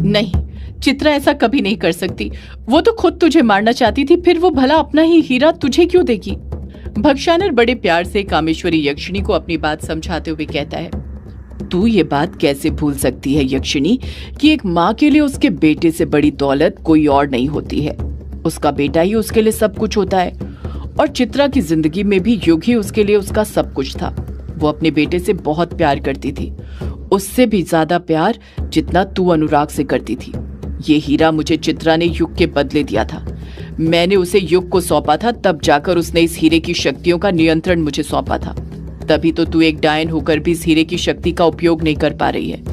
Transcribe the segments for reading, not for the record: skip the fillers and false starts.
नहीं, चित्रा ऐसा कभी नहीं कर सकती। वो तो खुद तुझे मारना चाहती थी, फिर वो भला अपना ही हीरा तुझे क्यों देगी? भक्षानर बड़े प्यार से कामेश्वरी यक्षिणी को अपनी बात समझाते हुए कहता है, तू ये बात कैसे भूल सकती है यक्षिणी कि एक माँ के लिए उसके बेटे से बड़ी दौलत कोई और नहीं होती है। उसका बेटा ही उसके लिए सब कुछ होता है, और चित्रा की जिंदगी में भी युग ही उसके लिए उसका सब कुछ था। वो अपने बेटे से बहुत प्यार करती थी, उससे भी ज्यादा प्यार जितना तू अनुराग से करती थी। ये हीरा मुझे चित्रा ने युग के बदले दिया था। मैंने उसे युग को सौंपा था, तब जाकर उसने इस हीरे की शक्तियों का नियंत्रण मुझे सौंपा था। तभी तो तू एक डायन होकर भी इस हीरे की शक्ति का उपयोग नहीं कर पा रही है,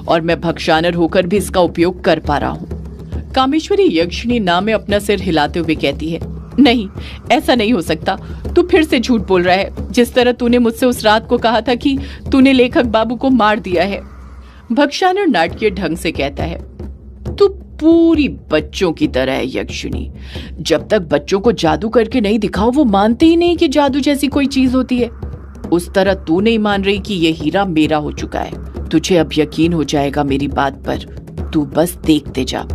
और मैं भक्षानर होकर भी इसका उपयोग कर पा रहा हूँ। कामेश्वरी यक्षिणी ना में अपना सिर हिलाते हुए कहती है, नहीं, ऐसा नहीं हो सकता। तू फिर से झूठ बोल रहा है, जिस तरह तूने मुझसे उस रात को कहा था कि तूने लेखक बाबू को मार दिया है। भक्षानर नाटकीय ढंग से कहता है, तू पूरी बच्चों की तरह है यक्षिणी। जब तक बच्चों को जादू करके नहीं दिखाओ, वो मानते ही नहीं कि जादू जैसी कोई चीज होती है। उस तरह तू नहीं मान रही कि ये हीरा मेरा हो चुका है। तुझे अब यकीन हो जाएगा मेरी बात पर, तू बस देखते जा।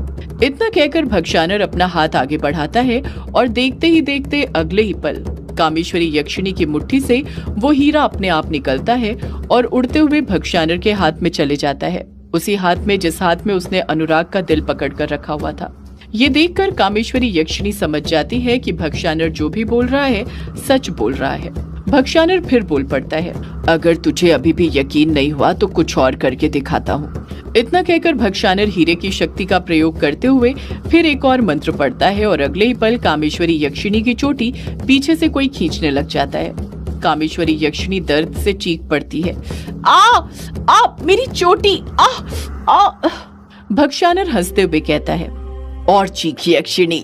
इतना कहकर भक्षानर अपना हाथ आगे बढ़ाता है, और देखते ही देखते अगले ही पल कामेश्वरी यक्षिणी की मुट्ठी से वो हीरा अपने आप निकलता है और उड़ते हुए भक्षानर के हाथ में चले जाता है, उसी हाथ में जिस हाथ में उसने अनुराग का दिल पकड़ कर रखा हुआ था। ये देखकर कामेश्वरी यक्षिणी समझ जाती है कि भक्षानर जो भी बोल रहा है सच बोल रहा है। भक्षानर फिर बोल पड़ता है, अगर तुझे अभी भी यकीन नहीं हुआ तो कुछ और करके दिखाता हूँ। इतना कहकर भक्षानर हीरे की शक्ति का प्रयोग करते हुए फिर एक और मंत्र पढ़ता है, और अगले ही पल कामेश्वरी यक्षिणी की चोटी पीछे से कोई खींचने लग जाता है। कामेश्वरी यक्षिणी दर्द से चीख पड़ती है, आ मेरी चोटी, आ। भक्षानर हंसते हुए कहता है, और चीख यक्षिणी।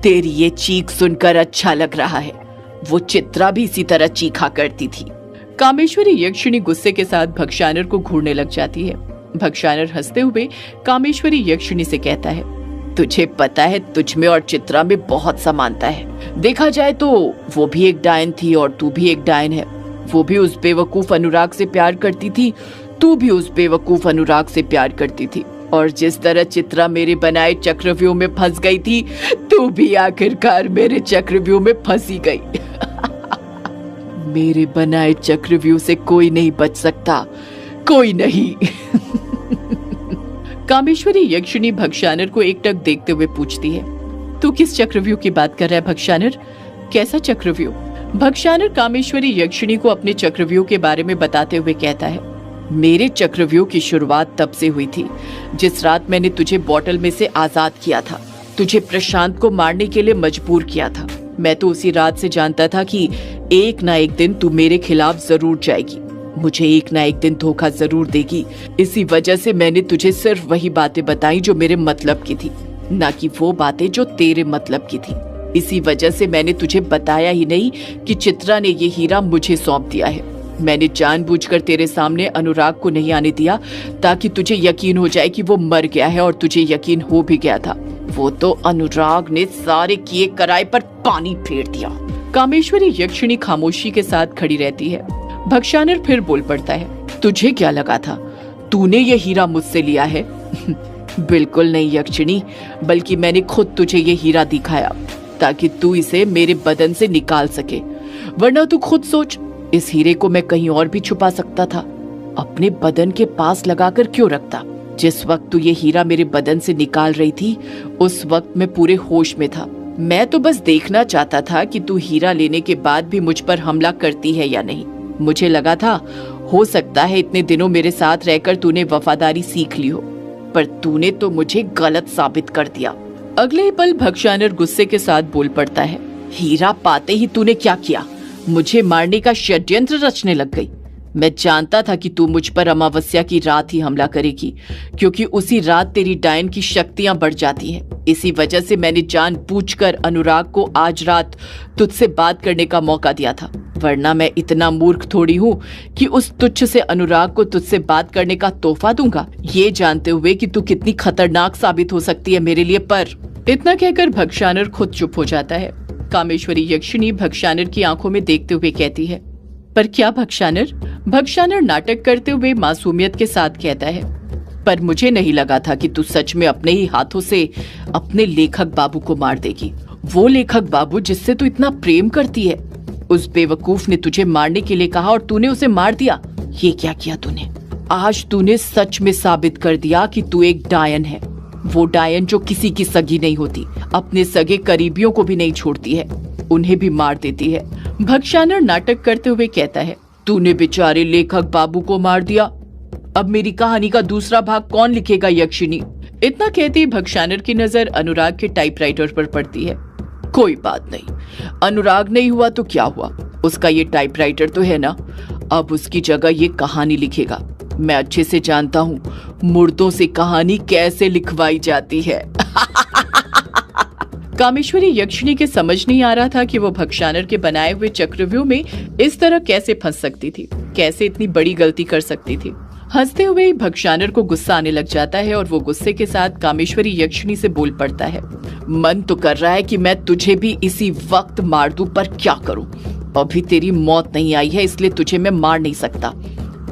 तेरी ये चीख सुनकर अच्छा लग रहा है। वो चित्रा भी इसी तरह चीखा करती थी। कामेश्वरी यक्षिणी गुस्से के साथ भक्षानर को घूरने लग जाती है। भक्षानर हंसते हुए कामेश्वरी यक्षिणी से कहता है, तुझे पता है तुझ में और चित्रा में बहुत समानता है। देखा जाए तो वो भी एक डायन थी और तू भी एक डायन है। वो भी उस बेवकूफ अनुराग से प्यार करती थी, तू भी उस बेवकूफ अनुराग से प्यार करती थी। और जिस तरह चित्रा मेरे बनाए चक्रव्यूह में फंस गई थी, तू भी आखिरकार मेरे चक्रव्यूह में फंसी गई। मेरे बनाए चक्रव्यूह से कोई नहीं बच सकता, कोई नहीं। कामेश्वरी यक्षिणी भक्षानर को एकटक देखते हुए पूछती है, तू किस चक्रव्यूह की बात कर रहा है भक्षानर? कैसा चक्रव्यूह? भक्षानर कामेश्वरी यक्षिणी को अपने चक्रव्यूह के बारे में बताते हुए कहता है, मेरे चक्रव्यूह की शुरुआत तब से हुई थी जिस रात मैंने तुझे बोतल में से आजाद किया था, तुझे प्रशांत को मारने के लिए मजबूर किया था। मैं तो उसी रात से जानता था कि एक ना एक दिन तू मेरे खिलाफ जरूर जाएगी, मुझे एक ना एक दिन धोखा जरूर देगी। इसी वजह से मैंने तुझे सिर्फ वही बातें बताई जो मेरे मतलब की थी, ना कि वो बातें जो तेरे मतलब की थी। इसी वजह से मैंने तुझे बताया ही नहीं कि चित्रा ने ये हीरा मुझे सौंप दिया है। मैंने जानबूझकर तेरे सामने अनुराग को नहीं आने दिया ताकि तुझे यकीन हो जाए कि वो मर गया है, और तुझे यकीन हो भी गया था। वो तो अनुराग ने सारे किए कराए पर पानी फेर दिया। कामेश्वरी यक्षिणी खामोशी के साथ खड़ी रहती है। भक्षानर फिर बोल पड़ता है, तुझे क्या लगा था तूने ये हीरा मुझसे लिया है? बिल्कुल नहीं यक्षिणी, बल्कि मैंने खुद तुझे ये हीरा दिखाया ताकि तू इसे मेरे बदन से निकाल सके। वरना तू खुद सोच, इस हीरे को मैं कहीं और भी छुपा सकता था, अपने बदन के पास लगाकर क्यों रखता? जिस वक्त तू ये हीरा मेरे बदन से निकाल रही थी, उस वक्त मैं पूरे होश में था। मैं तो बस देखना चाहता था कि तू हीरा लेने के बाद भी मुझ पर हमला करती है या नहीं। मुझे लगा था हो सकता है इतने दिनों मेरे साथ रहकर तूने वफादारी सीख ली हो, पर तूने तो मुझे गलत साबित कर दिया। अगले ही पल भक्षानर गुस्से के साथ बोल पड़ता है, हीरा पाते ही तूने क्या किया? मुझे मारने का षड्यंत्र रचने लग गई। मैं जानता था कि तू मुझ पर अमावस्या की रात ही हमला करेगी, क्योंकि उसी रात तेरी डायन की शक्तियां बढ़ जाती हैं। इसी वजह से मैंने जानबूझकर अनुराग को आज रात तुझसे बात करने का मौका दिया था। वरना मैं इतना मूर्ख थोड़ी हूँ कि उस तुच्छ से अनुराग को तुझसे बात करने का तोहफा दूंगा, ये जानते हुए कि तू कितनी खतरनाक साबित हो सकती है मेरे लिए। पर इतना कहकर भक्षानर खुद चुप हो जाता है। कामेश्वरी यक्षिणी भक्षानर की आंखों में देखते हुए कहती है, पर क्या भक्षानर? भक्षानर नाटक करते हुए मासूमियत के साथ कहता है, पर मुझे नहीं लगा था कि तू सच में अपने ही हाथों से अपने लेखक बाबू को मार देगी। वो लेखक बाबू जिससे तू इतना प्रेम करती है, उस बेवकूफ ने तुझे मारने के लिए कहा और तूने उसे मार दिया। ये क्या किया तूने? आज तूने सच में साबित कर दिया कि तू एक डायन है। वो डायन जो किसी की सगी नहीं होती, अपने सगे करीबियों को भी नहीं छोड़ती है, उन्हें भी मार देती है। भक्षानर नाटक करते हुए कहता है, तूने बेचारे लेखक बाबू को मार दिया। अब मेरी कहानी का दूसरा भाग कौन लिखेगा यक्षिनी? इतना कहते ही भक्षानर की नजर अनुराग के टाइपराइटर पर पड़ती है। कोई बात नहीं, अनुराग नहीं हुआ तो क्या हुआ, उसका ये टाइपराइटर तो है ना। अब उसकी जगह ये कहानी लिखेगा। मैं अच्छे से जानता हूँ मुर्दों से कहानी कैसे लिखवाई जाती है। कामेश्वरी यक्षिणी के समझ नहीं आ रहा था कि वो भक्षानर के बनाए हुए चक्रव्यूह में इस तरह कैसे फंस सकती थी, कैसे इतनी बड़ी गलती कर सकती थी। हंसते हुए ही भक्षानर को गुस्सा आने लग जाता है और वो गुस्से के साथ कामेश्वरी यक्षिणी से बोल पड़ता है, मन तो कर रहा है कि मैं तुझे भी इसी वक्त मार दूं, पर क्या करूं? अभी तेरी मौत नहीं आई है, इसलिए तुझे मैं मार नहीं सकता।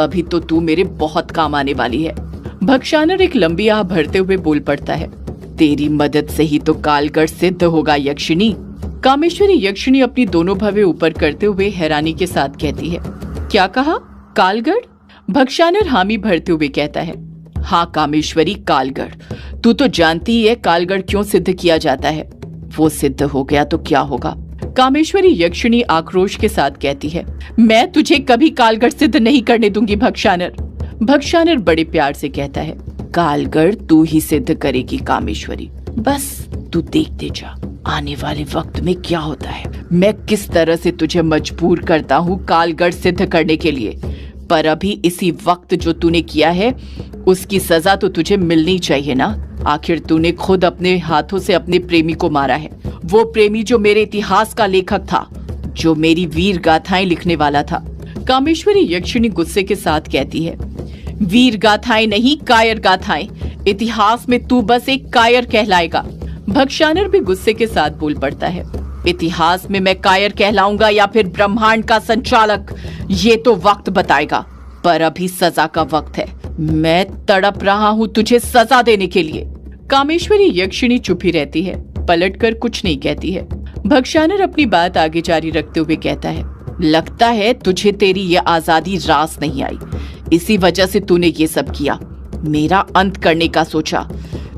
अभी तो तू मेरे बहुत काम आने वाली है। भक्षानर एक लंबी आह भरते हुए बोल पड़ता है, तेरी मदद से ही तो कालगढ़ सिद्ध होगा यक्षिणी। कामेश्वरी यक्षिणी अपनी दोनों भवें ऊपर करते हुए हैरानी के साथ कहती है, क्या कहा? कालगढ़? भक्षानर हामी भरते हुए कहता है, हाँ कामेश्वरी, कालगढ़। तू तो जानती ही है कालगढ़ क्यों सिद्ध किया जाता है। वो सिद्ध हो गया तो क्या होगा? कामेश्वरी यक्षिणी आक्रोश के साथ कहती है, मैं तुझे कभी कालगढ़ सिद्ध नहीं करने दूंगी भक्षानर। भक्षानर बड़े प्यार से कहता है, कालगढ़ तू ही सिद्ध करेगी कामेश्वरी, बस तू देखते जा आने वाले वक्त में क्या होता है। मैं किस तरह से तुझे मजबूर करता हूँ कालगढ़ सिद्ध करने के लिए। पर अभी इसी वक्त जो तूने किया है उसकी सजा तो तुझे मिलनी चाहिए ना। आखिर तूने खुद अपने हाथों से अपने प्रेमी को मारा है, वो प्रेमी जो मेरे इतिहास का लेखक था, जो मेरी वीर गाथाएं लिखने वाला था। कामेश्वरी यक्षिणी गुस्से के साथ कहती है, वीर गाथाएं नहीं, कायर गाथाएं। इतिहास में तू बस एक कायर कहलाएगा। भक्षानर भी गुस्से के साथ बोल पड़ता है, इतिहास में मैं कायर कहलाऊंगा या फिर ब्रह्मांड का संचालक, ये तो वक्त बताएगा। पर अभी सजा का वक्त है, मैं तड़प रहा हूँ तुझे सजा देने के लिए। कामेश्वरी यक्षिणी चुप ही रहती है, पलटकर कुछ नहीं कहती है। भक्षानर अपनी बात आगे जारी रखते हुए कहता है, लगता है तुझे तेरी ये आजादी रास नहीं आई, इसी वजह से तूने ये सब किया, मेरा अंत करने का सोचा।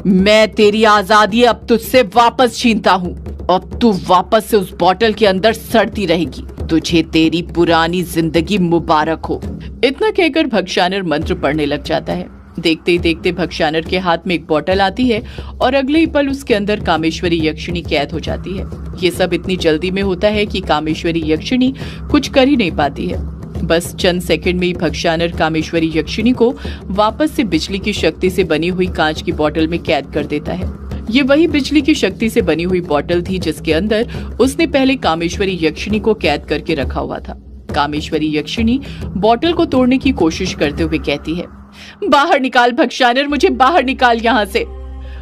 मैं तेरी आजादी अब तुझसे वापस छीनता हूँ। अब तू वापस से उस बोतल के अंदर सड़ती रहेगी। तुझे तेरी पुरानी जिंदगी मुबारक हो। इतना कहकर भक्षानर मंत्र पढ़ने लग जाता है। देखते ही देखते भक्षानर के हाथ में एक बोतल आती है और अगले ही पल उसके अंदर कामेश्वरी यक्षिणी कैद हो जाती है। ये सब इतनी जल्दी में होता है कि कामेश्वरी यक्षिणी कुछ कर ही नहीं पाती है। बस चंद सेकंड में ही भक्षानर कामेश्वरी यक्षिणी को वापस से बिजली की शक्ति से बनी हुई कांच की बोतल में कैद कर देता है। ये वही बिजली की शक्ति से बनी हुई बोतल थी जिसके अंदर उसने पहले कामेश्वरी यक्षिणी को कैद करके रखा हुआ था। कामेश्वरी यक्षिणी बोतल को तोड़ने की कोशिश करते हुए कहती है, बाहर निकाल भक्षानर, मुझे बाहर निकाल यहाँ से।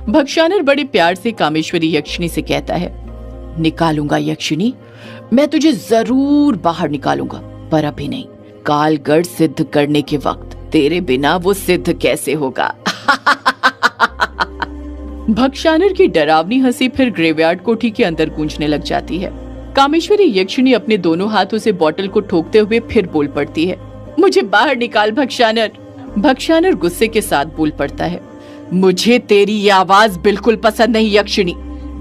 भक्षानर बड़े प्यार से कामेश्वरी यक्षिणी से कहता है, निकालूंगा यक्षिणी, मैं तुझे जरूर बाहर निकालूंगा, पर अभी नहीं। कालगढ़ सिद्ध करने के वक्त, तेरे बिना वो सिद्ध कैसे होगा। भक्षानर की डरावनी हंसी फिर ग्रेवयार्ड कोठी के अंदर गूंजने लग जाती है। कामेश्वरी यक्षिणी अपने दोनों हाथों से बोतल को ठोकते हुए फिर बोल पड़ती है, मुझे बाहर निकाल भक्षानर। भक्षानर गुस्से के साथ बोल पड़ता है, मुझे तेरी ये आवाज बिल्कुल पसंद नहीं यक्षिणी,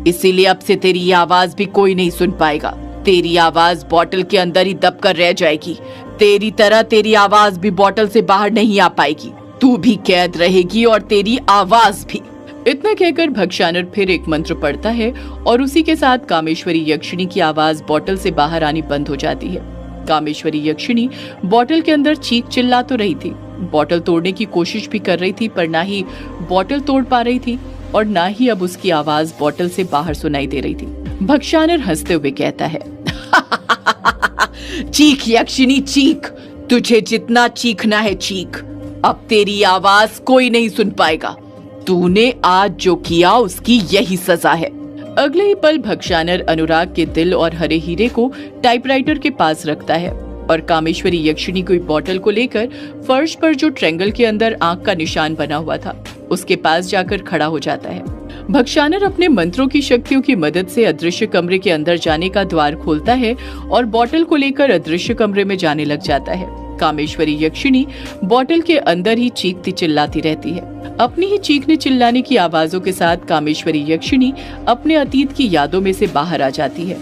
इसीलिए अब से तेरी ये आवाज भी कोई नहीं सुन पाएगा। तेरी आवाज बोतल के अंदर ही दब कर रह जाएगी। तेरी तरह तेरी आवाज भी बोतल से बाहर नहीं आ पाएगी। तू भी कैद रहेगी और तेरी आवाज भी। इतना कहकर भक्षानर फिर एक मंत्र पढ़ता है और उसी के साथ कामेश्वरी यक्षिणी की आवाज बोतल से बाहर आनी बंद हो जाती है। कामेश्वरी यक्षिणी बोतल के अंदर चीख चिल्ला तो रही थी, बोतल तोड़ने की कोशिश भी कर रही थी, पर ना ही बोतल तोड़ पा रही थी और ना ही अब उसकी आवाज बोतल से बाहर सुनाई दे रही थी। भक्षानर हंसते हुए कहता है, चीख यक्षिणी चीख, तुझे जितना चीखना है चीख, अब तेरी आवाज कोई नहीं सुन पाएगा। तूने आज जो किया उसकी यही सजा है। अगले ही पल भक्षानर अनुराग के दिल और हरे हीरे को टाइपराइटर के पास रखता है और कामेश्वरी यक्षिणी की बोतल को लेकर फर्श पर जो ट्रायंगल के अंदर आंख का निशान बना हुआ था उसके पास जाकर खड़ा हो जाता है। भक्षानर अपने मंत्रों की शक्तियों की मदद से अदृश्य कमरे के अंदर जाने का द्वार खोलता है और बॉटल को लेकर अदृश्य कमरे में जाने लग जाता है। कामेश्वरी यक्षिणी बॉटल के अंदर ही चीखती चिल्लाती रहती है। अपनी ही चीखने चिल्लाने की आवाजों के साथ कामेश्वरी यक्षिणी अपने अतीत की यादों में से बाहर आ जाती है।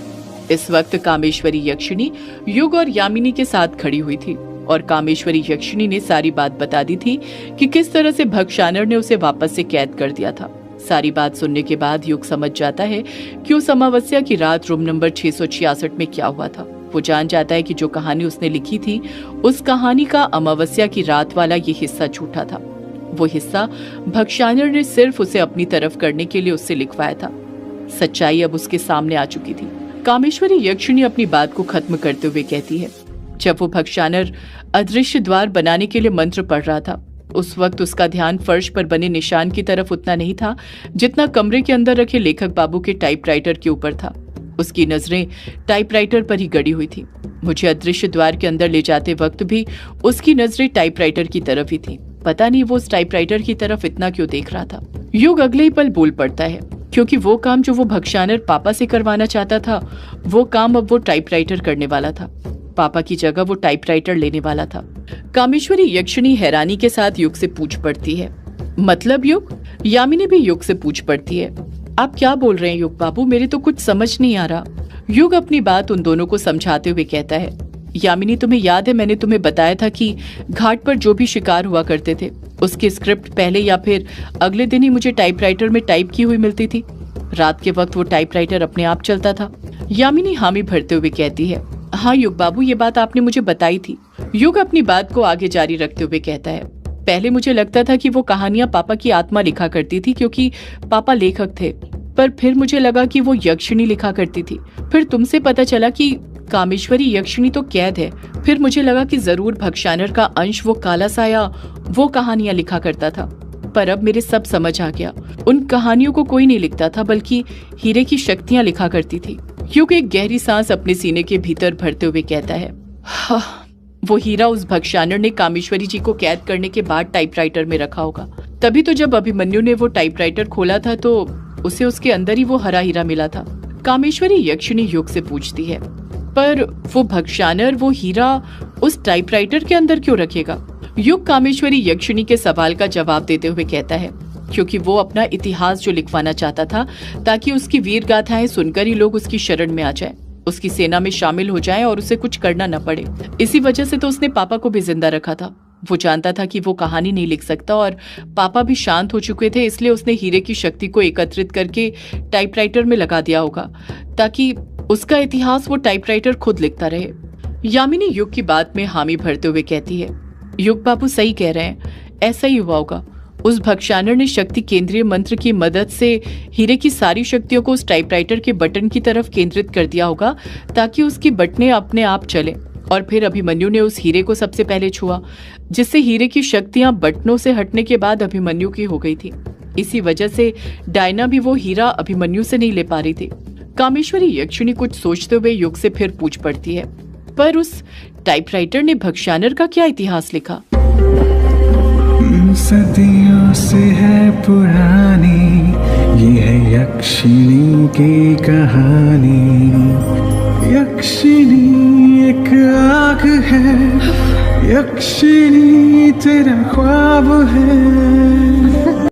इस वक्त कामेश्वरी यक्षिणी युग और यामिनी के साथ खड़ी हुई थी और कामेश्वरी यक्षिणी ने सारी बात बता दी थी कि किस तरह से भक्षानर ने उसे वापस से कैद कर दिया था। सारी बात सुनने के बाद युग समझ जाता है कि उस अमावस्या की रात रूम नंबर 666 में क्या हुआ था। वो जान जाता है कि जो कहानी उसने लिखी थी उस कहानी का अमावस्या की रात वाला ये हिस्सा झूठा था। वो हिस्सा भक्षानर ने सिर्फ उसे अपनी तरफ करने के लिए उससे लिखवाया था। सच्चाई अब उसके सामने आ चुकी थी। कामेश्वरी यक्षिणी अपनी बात को खत्म करते हुए कहती है, जब वो भक्षानर अदृश्य द्वार बनाने के लिए मंत्र पढ़ रहा था उस वक्त उसका ध्यान फर्श पर बने निशान की तरफ उतना नहीं था जितना कमरे के अंदर रखे लेखक बाबू के टाइपराइटर के ऊपर था। उसकी नजरें टाइपराइटर पर ही गड़ी हुई थी। मुझे अदृश्य द्वार के अंदर ले जाते वक्त भी उसकी नजरें टाइपराइटर की तरफ ही थी। पता नहीं वो उस टाइपराइटर की तरफ इतना क्यों देख रहा था। युग अगले ही पल बोल पड़ता है, क्योंकि वो काम जो वो भक्षानर पापा से करवाना चाहता था वो काम अब वो टाइपराइटर करने वाला था। पापा की जगह वो टाइपराइटर लेने वाला था। कामेश्वरी यक्षिणी हैरानी के साथ युग से पूछ पड़ती है, मतलब युग? यामिनी भी युग से पूछ पड़ती है, आप क्या बोल रहे हैं युग बाबू, मेरे तो कुछ समझ नहीं आ रहा। युग अपनी बात उन दोनों को समझाते हुए कहता है, यामिनी तुम्हें याद है मैंने तुम्हें बताया था कि घाट पर जो भी शिकार हुआ करते थे उसकी स्क्रिप्ट पहले या फिर अगले दिन ही मुझे टाइपराइटर में टाइप की हुई मिलती थी। रात के वक्त वो टाइपराइटर अपने आप चलता था। यामिनी हामी भरते हुए कहती है, हाँ युग बाबू ये बात आपने मुझे बताई थी। युग अपनी बात को आगे जारी रखते हुए कहता है, पहले मुझे लगता था कि वो कहानियां पापा की आत्मा लिखा करती थी क्योंकि पापा लेखक थे, पर फिर मुझे लगा कि वो यक्षिणी लिखा करती थी। फिर तुमसे पता चला कि कामेश्वरी यक्षिणी तो कैद है। फिर मुझे लगा कि जरूर भक्षानर का अंश वो काला साया वो कहानियां लिखा करता था। पर अब मेरे सब समझ आ गया, उन कहानियों को कोई नहीं लिखता था बल्कि हीरे की शक्तियां लिखा करती थी। युग एक गहरी सांस अपने सीने के भीतर भरते हुए कहता है, वो हीरा उस भक्षानर ने कामेश्वरी जी को कैद करने के बाद टाइपराइटर में रखा होगा। तभी तो जब अभिमन्यु ने वो टाइपराइटर खोला था तो उसे उसके अंदर ही वो हरा हीरा मिला था। कामेश्वरी यक्षिणी युग से पूछती है, पर वो भक्षानर वो हीरा उस टाइपराइटर के अंदर क्यों रखेगा? युग कामेश्वरी यक्षिणी के सवाल का जवाब देते हुए कहता है, क्योंकि वो अपना इतिहास जो लिखवाना चाहता था ताकि उसकी वीर गाथाएं सुनकर ही लोग उसकी शरण में आ जाएं, उसकी सेना में शामिल हो जाएं और उसे कुछ करना न पड़े। इसी वजह से तो उसने पापा को भी जिंदा रखा था। वो जानता था कि वो कहानी नहीं लिख सकता और पापा भी शांत हो चुके थे, इसलिए उसने हीरे की शक्ति को एकत्रित करके टाइपराइटर में लगा दिया होगा ताकि उसका इतिहास वो टाइपराइटर खुद लिखता रहे। यामिनी युग की बात में हामी भरते हुए कहती है, युग बाबू सही कह रहे हैं, ऐसा ही हुआ होगा। उस भक्षानर ने शक्ति केंद्रीय मंत्र की मदद से हीरे की सारी शक्तियों को उस टाइपराइटर के बटन की तरफ केंद्रित कर दिया होगा ताकि उसकी बटनें अपने आप चलें। और फिर अभिमन्यु ने उस हीरे को सबसे पहले छुआ, जिससे हीरे की शक्तियां बटनों से हटने के बाद अभिमन्यु की हो गई थी। इसी वजह से डायना भी वो हीरा अभिमन्यु से नहीं ले पा रही थी। कामेश्वरी यक्षिणी कुछ सोचते हुए युग से फिर पूछ पड़ती है, पर उस टाइपराइटर ने भक्षानर का क्या इतिहास लिखा? सदियों से है पुरानी ये है यक्षिणी की कहानी। यक्षिणी एक आग है, यक्षिणी तेरा ख्वाब है।